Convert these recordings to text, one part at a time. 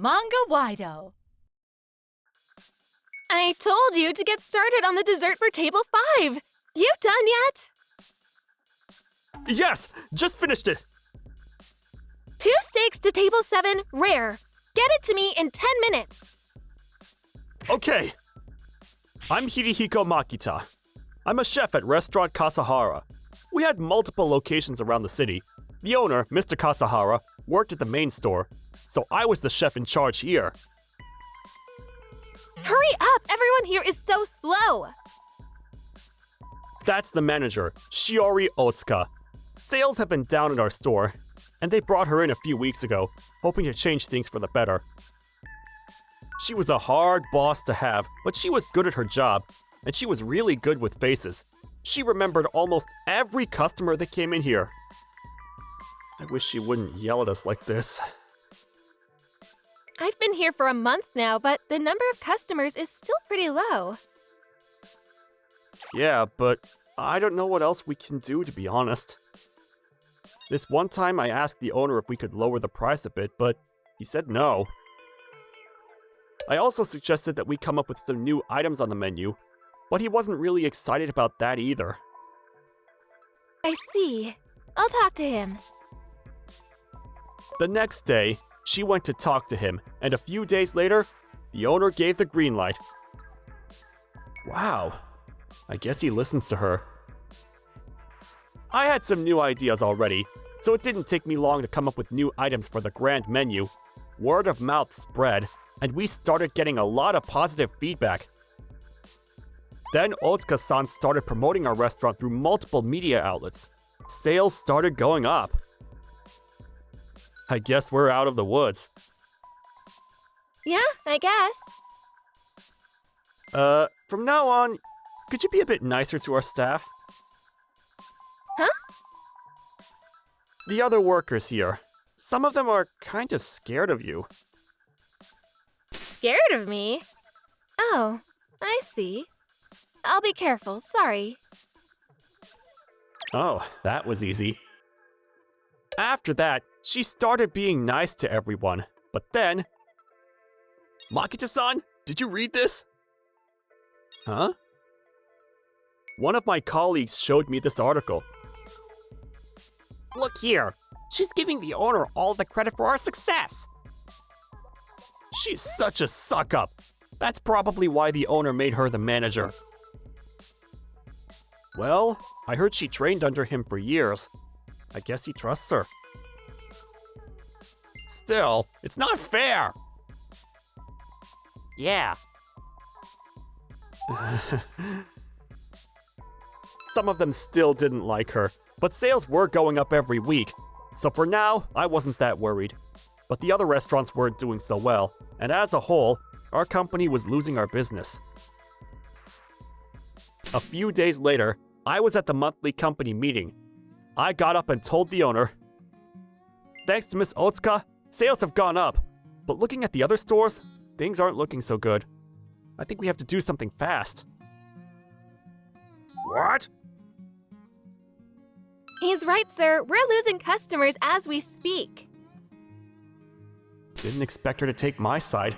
Manga-Waido. I told you to get started on the dessert for table 5. You done yet? Yes! Just finished it! 2 steaks to table 7, rare. Get it to me in 10 minutes. Okay. I'm Hirihiko Makita. I'm a chef at Restaurant Kasahara. We had multiple locations around the city. The owner, Mr. Kasahara, worked at the main store, so I was the chef in charge here. Hurry up! Everyone here is so slow. That's the manager, Shiori Otsuka. Sales have been down in our store, and they brought her in a few weeks ago, hoping to change things for the better. She was a hard boss to have, but she was good at her job, and she was really good with faces. She remembered almost every customer that came in here. I wish she wouldn't yell at us like this. I've been here for a month now, but the number of customers is still pretty low. Yeah, but I don't know what else we can do, to be honest. This one time I asked the owner if we could lower the price a bit, but he said no. I also suggested that we come up with some new items on the menu, but he wasn't really excited about that either. I see. I'll talk to him. The next day, she went to talk to him, and a few days later, the owner gave the green light. Wow, I guess he listens to her. I had some new ideas already, so it didn't take me long to come up with new items for the grand menu. Word of mouth spread, and we started getting a lot of positive feedback. Then Otsuka-san started promoting our restaurant through multiple media outlets. Sales started going up. I guess we're out of the woods. Yeah, I guess. From now on, could you be a bit nicer to our staff? Huh? The other workers here. Some of them are kind of scared of you. Scared of me? Oh, I see. I'll be careful, sorry. Oh, that was easy. After that, she started being nice to everyone, but then... Makita-san, did you read this? Huh? One of my colleagues showed me this article. Look here, she's giving the owner all the credit for our success. She's such a suck-up. That's probably why the owner made her the manager. Well, I heard she trained under him for years. I guess he trusts her. Still, it's not fair! Yeah. Some of them still didn't like her, but sales were going up every week, so for now, I wasn't that worried. But the other restaurants weren't doing so well, and as a whole, our company was losing our business. A few days later, I was at the monthly company meeting. I got up and told the owner, "Thanks to Miss Otsuka, sales have gone up, but looking at the other stores, things aren't looking so good. I think we have to do something fast." What? He's right, sir. We're losing customers as we speak. Didn't expect her to take my side.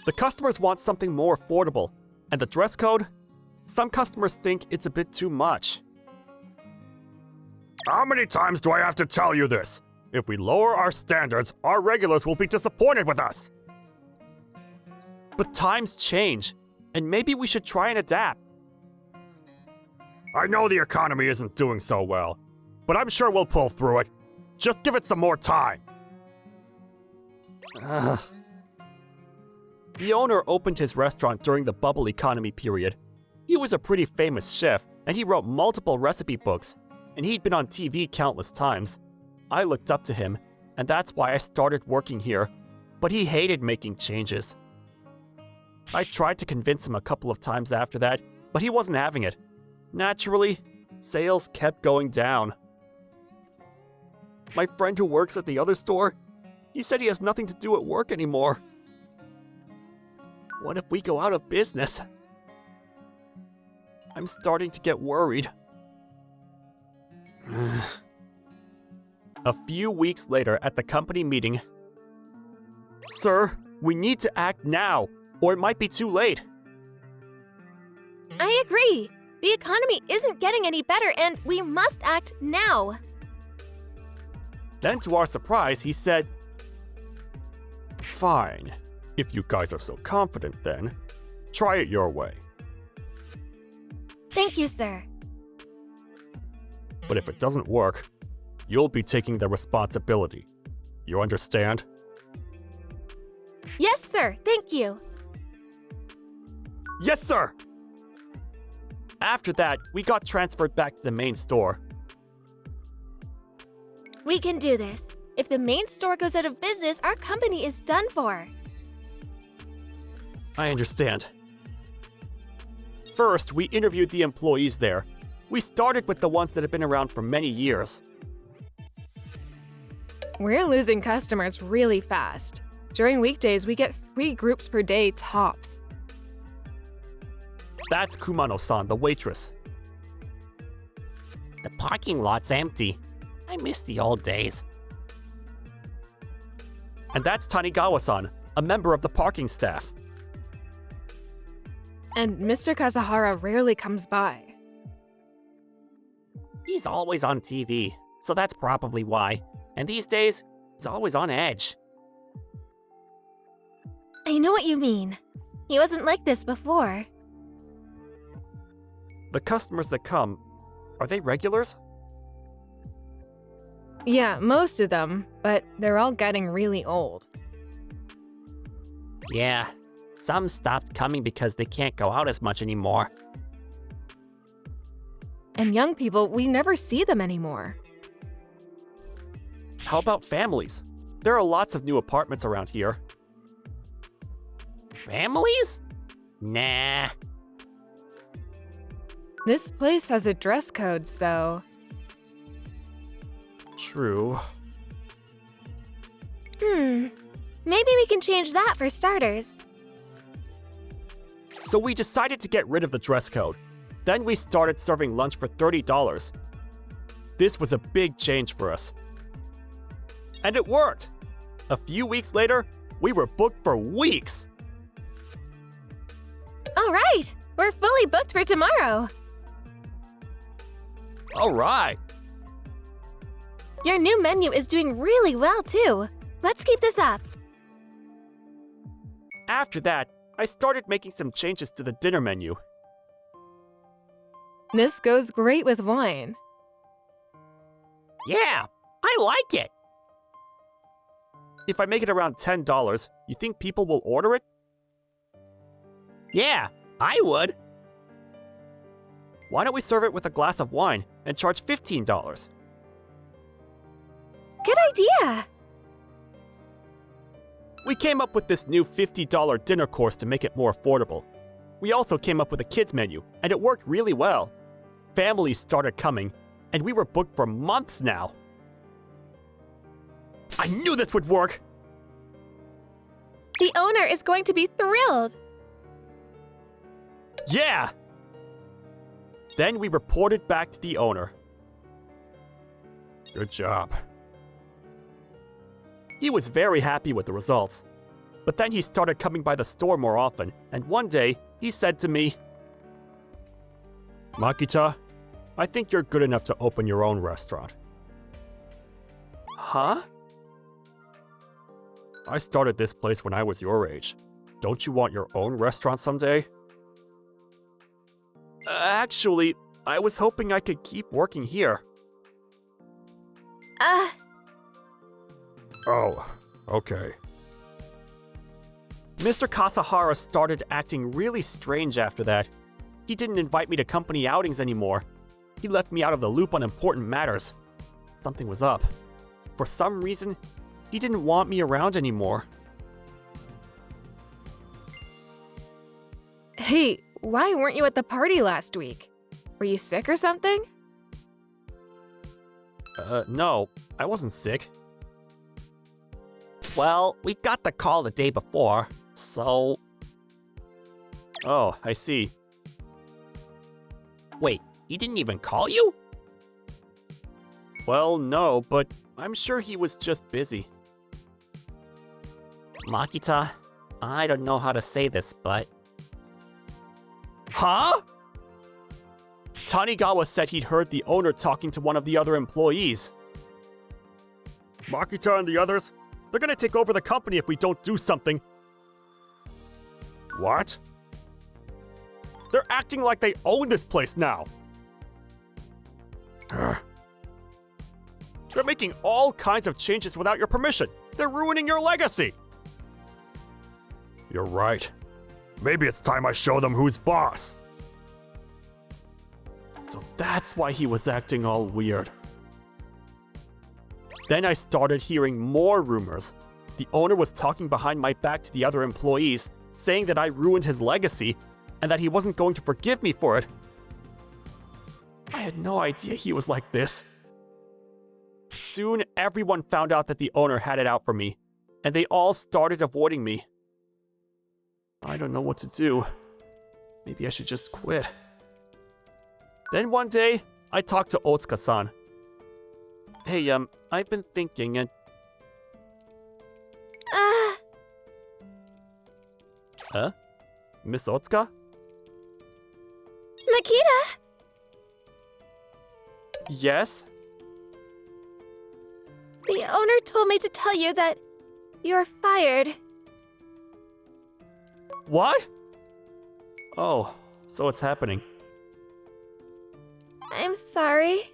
The customers want something more affordable, and the dress code? Some customers think it's a bit too much. How many times do I have to tell you this? If we lower our standards, our regulars will be disappointed with us. But times change, and maybe we should try and adapt. I know the economy isn't doing so well, but I'm sure we'll pull through it. Just give it some more time. Ugh. The owner opened his restaurant during the bubble economy period. He was a pretty famous chef, and he wrote multiple recipe books, and he'd been on TV countless times. I looked up to him, and that's why I started working here, but he hated making changes. I tried to convince him a couple of times after that, but he wasn't having it. Naturally, sales kept going down. My friend who works at the other store, he said he has nothing to do at work anymore. What if we go out of business? I'm starting to get worried. A few weeks later at the company meeting, Sir, we need to act now, or it might be too late. I agree. The economy isn't getting any better and we must act now. Then to our surprise, he said, "Fine. If you guys are so confident then, try it your way. Thank you, sir. But if it doesn't work, you'll be taking the responsibility. You understand?" Yes, sir. Thank you. Yes, sir! After that, we got transferred back to the main store. We can do this. If the main store goes out of business, our company is done for. I understand. First, we interviewed the employees there. We started with the ones that have been around for many years. We're losing customers really fast. During weekdays, we get 3 groups per day tops. That's Kumano-san, the waitress. The parking lot's empty. I miss the old days. And that's Tanigawa-san, a member of the parking staff. And Mr. Kazahara rarely comes by. He's always on TV, so that's probably why. And these days, he's always on edge. I know what you mean. He wasn't like this before. The customers that come, are they regulars? Yeah, most of them, but they're all getting really old. Yeah, some stopped coming because they can't go out as much anymore. And young people, we never see them anymore. How about families? There are lots of new apartments around here. Families? Nah. This place has a dress code, so... True. Maybe we can change that for starters. So we decided to get rid of the dress code. Then we started serving lunch for $30. This was a big change for us. And it worked! A few weeks later, we were booked for weeks! All right, we're fully booked for tomorrow. Alright! Your new menu is doing really well, too. Let's keep this up. After that, I started making some changes to the dinner menu. This goes great with wine. Yeah, I like it. If I make it around $10, you think people will order it? Yeah, I would. Why don't we serve it with a glass of wine and charge $15? Good idea. We came up with this new $50 dinner course to make it more affordable. We also came up with a kids menu, and it worked really well. Families started coming, and we were booked for months now. I knew this would work! The owner is going to be thrilled. Yeah! Then we reported back to the owner. Good job. He was very happy with the results. But then he started coming by the store more often, and one day, he said to me, "Makita, I think you're good enough to open your own restaurant." Huh? I started this place when I was your age. Don't you want your own restaurant someday? Actually, I was hoping I could keep working here. Oh, okay. Mr. Kasahara started acting really strange after that. He didn't invite me to company outings anymore. He left me out of the loop on important matters. Something was up. For some reason, he didn't want me around anymore. Hey, why weren't you at the party last week? Were you sick or something? No, I wasn't sick. Well, we got the call the day before, so... Oh, I see. Wait, he didn't even call you? Well, no, but I'm sure he was just busy. Makita, I don't know how to say this, but Huh? Tanigawa said he'd heard the owner talking to one of the other employees. Makita and the others, they're gonna take over the company if we don't do something. What? They're acting like they own this place now. Ugh. They're making all kinds of changes without your permission. They're ruining your legacy. You're right. Maybe it's time I show them who's boss. So that's why he was acting all weird. Then I started hearing more rumors. The owner was talking behind my back to the other employees, saying that I ruined his legacy and that he wasn't going to forgive me for it. I had no idea he was like this. Soon, everyone found out that the owner had it out for me, and they all started avoiding me. I don't know what to do. Maybe I should just quit. Then one day, I talked to Otsuka-san. Hey, I've been thinking and... Huh? Miss Otsuka? Makita! Yes? The owner told me to tell you that you're fired. What? Oh, so it's happening. I'm sorry.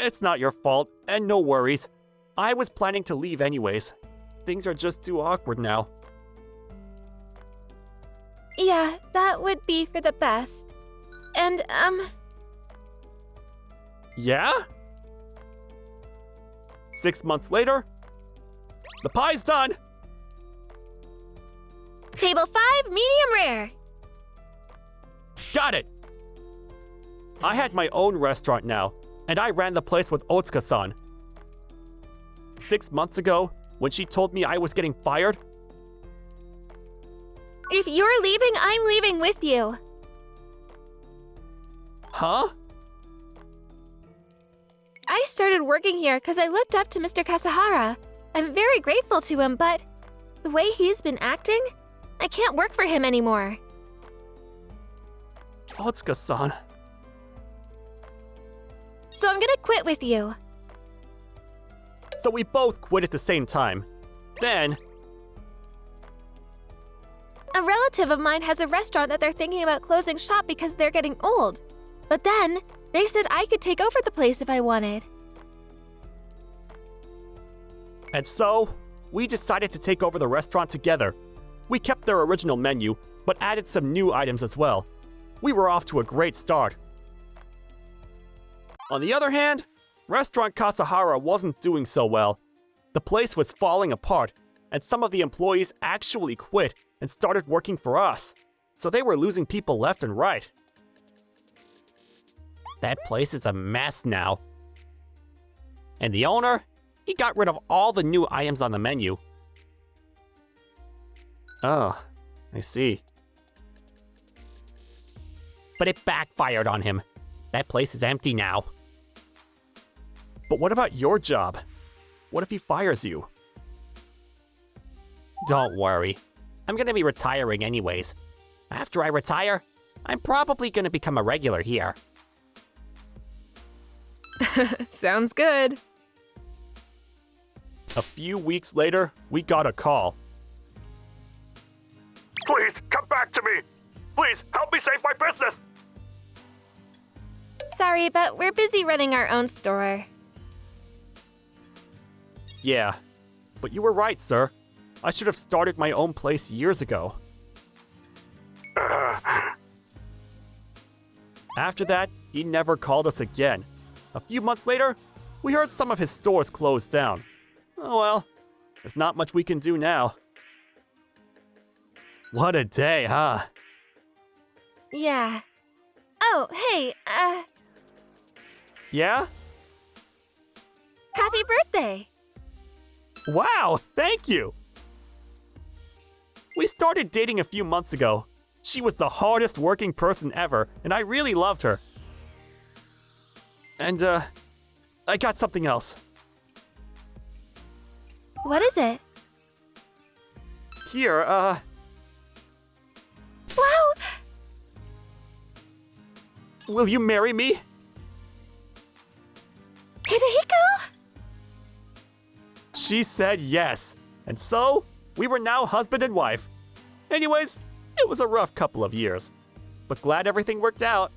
It's not your fault, and no worries. I was planning to leave anyways. Things are just too awkward now. Yeah, that would be for the best. And, Yeah? 6 months later, the pie's done! Table 5, medium rare. Got it! I had my own restaurant now, and I ran the place with Otsuka-san. 6 months ago, when she told me I was getting fired, If you're leaving, I'm leaving with you. huh? I started working here because I looked up to Mr. Kasahara. I'm very grateful to him, but the way he's been acting, I can't work for him anymore. Otsuka-san. So I'm gonna quit with you. So we both quit at the same time. Then, A relative of mine has a restaurant that they're thinking about closing shop because they're getting old. But then, they said I could take over the place if I wanted. and so, we decided to take over the restaurant together. We kept their original menu, but added some new items as well. We were off to a great start. On the other hand, Restaurant Kasahara wasn't doing so well. The place was falling apart, and some of the employees actually quit and started working for us. So they were losing people left and right. that place is a mess now. And the owner, he got rid of all the new items on the menu. Oh, I see. But it backfired on him. That place is empty now. But what about your job? What if he fires you? Don't worry. I'm gonna be retiring anyways. After I retire, I'm probably gonna become a regular here. Sounds good. A few weeks later, we got a call. Please, come back to me! Please, help me save my business! Sorry, but we're busy running our own store. Yeah, but you were right, sir. I should have started my own place years ago. After that, he never called us again. A few months later, we heard some of his stores closed down. Oh well, there's not much we can do now. What a day, huh? Yeah. Oh, hey, Yeah? happy birthday! Wow, thank you! We started dating a few months ago. She was the hardest working person ever, and I really loved her. And, I got something else. What is it? here, Wow! will you marry me? Hidehiko? She said yes. And so, we were now husband and wife. Anyways, it was a rough couple of years. But glad everything worked out.